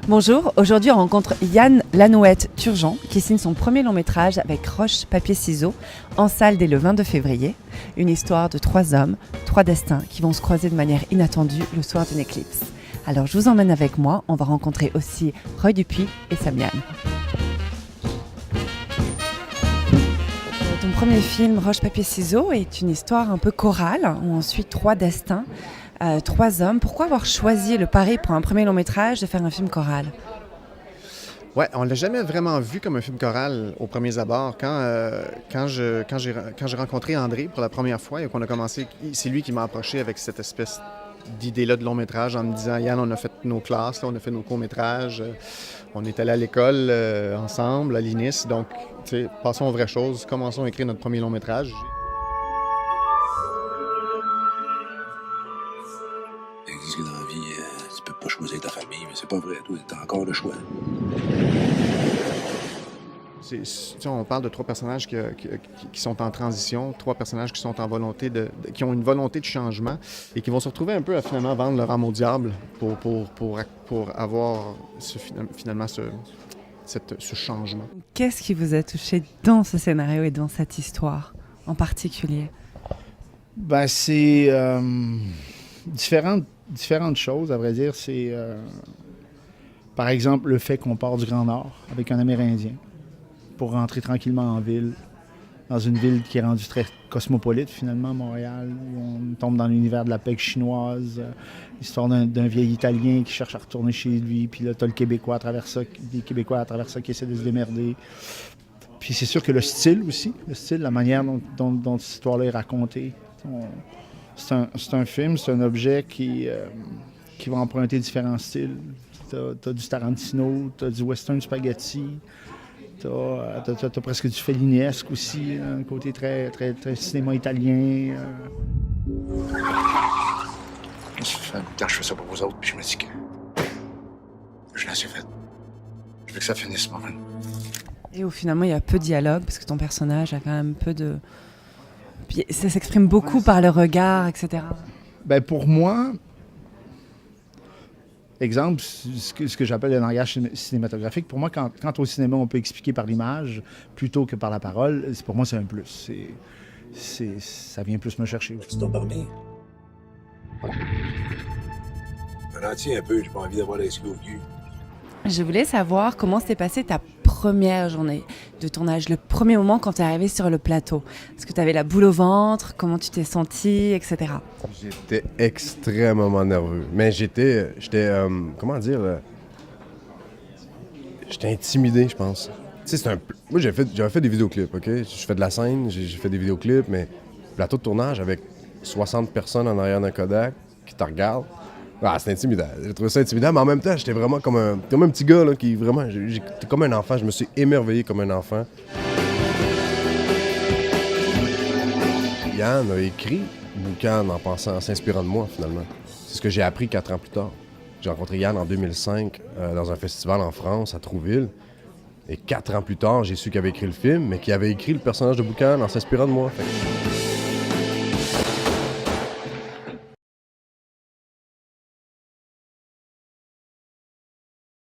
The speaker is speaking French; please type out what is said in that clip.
Bonjour, aujourd'hui on rencontre Yann Lanouette-Turgeon qui signe son premier long métrage avec Roche Papier Ciseaux en salle dès le 22 février. Une histoire de 3 hommes, 3 destins qui vont se croiser de manière inattendue le soir d'une éclipse. Alors je vous emmène avec moi, on va rencontrer aussi Roy Dupuis et Sam Yann. Ton premier film, Roche Papier Ciseaux, est une histoire un peu chorale où on suit 3 destins. 3 hommes. Pourquoi avoir choisi le pari pour un premier long métrage de faire un film choral? Ouais, on l'a jamais vraiment vu comme un film choral aux premiers abords. Quand j'ai rencontré André pour la première fois et qu'on a commencé, c'est lui qui m'a approché avec cette espèce d'idée-là de long métrage en me disant « Yann, on a fait nos classes, là, on a fait nos courts-métrages, on est allé à l'école ensemble, à l'INIS, donc passons aux vraies choses, commençons à écrire notre premier long métrage. » Ils disent que dans la vie, tu peux pas choisir ta famille, mais c'est pas vrai, toi, t'as encore le choix. On parle de 3 personnages qui sont en transition, 3 personnages qui sont en volonté qui ont une volonté de changement et qui vont se retrouver un peu à finalement vendre leur âme au diable pour avoir finalement ce changement. Qu'est-ce qui vous a touché dans ce scénario et dans cette histoire en particulier? Ben, c'est différentes choses, à vrai dire. C'est, par exemple, le fait qu'on part du Grand Nord avec un Amérindien pour rentrer tranquillement en ville, dans une ville qui est rendue très cosmopolite, finalement, Montréal, où on tombe dans l'univers de la pêche chinoise, l'histoire d'un vieil Italien qui cherche à retourner chez lui, puis là, t'as le Québécois à travers ça, des Québécois à travers ça qui essaient de se démerder. Puis c'est sûr que le style aussi, la manière dont cette histoire-là est racontée. C'est un film, c'est un objet qui va emprunter différents styles. T'as du Tarantino, t'as du western spaghetti, t'as presque du Felliniesque aussi, un côté très, très, très cinéma italien. Ça fait un bout de temps que je fais ça pour vous autres, puis je me dis que je l'ai assez fait. Je veux que ça finisse, Morin. Et où finalement il y a peu de dialogue parce que ton personnage a quand même peu de... Puis ça s'exprime beaucoup par le regard, etc. Ben pour moi, exemple, ce que j'appelle le langage cinématographique, pour moi, quand au cinéma on peut expliquer par l'image plutôt que par la parole, pour moi c'est un plus. Ça vient plus me chercher. Tu t'en parles bien? Ralentis un peu, j'ai pas envie d'avoir les skis au cul. Je voulais savoir comment s'est passée ta première journée de tournage, le premier moment quand tu es arrivé sur le plateau. Est-ce que tu avais la boule au ventre? Comment tu t'es senti, etc. J'étais extrêmement nerveux. Mais j'étais comment dire, j'étais intimidé, je pense. Tu sais, moi, j'avais fait des vidéoclips, OK? Je fais de la scène, j'ai fait des vidéoclips, mais plateau de tournage avec 60 personnes en arrière d'un Kodak qui te regardent. Ah, c'est intimidant. J'ai trouvé ça intimidant, mais en même temps, j'étais vraiment comme un petit gars, là, qui vraiment... J'étais comme un enfant, je me suis émerveillé comme un enfant. Yann a écrit Boucan en s'inspirant de moi, finalement. C'est ce que j'ai appris 4 ans plus tard. J'ai rencontré Yann en 2005 dans un festival en France, à Trouville. Et 4 ans plus tard, j'ai su qu'il avait écrit le film, mais qu'il avait écrit le personnage de Boucan en s'inspirant de moi. Fait.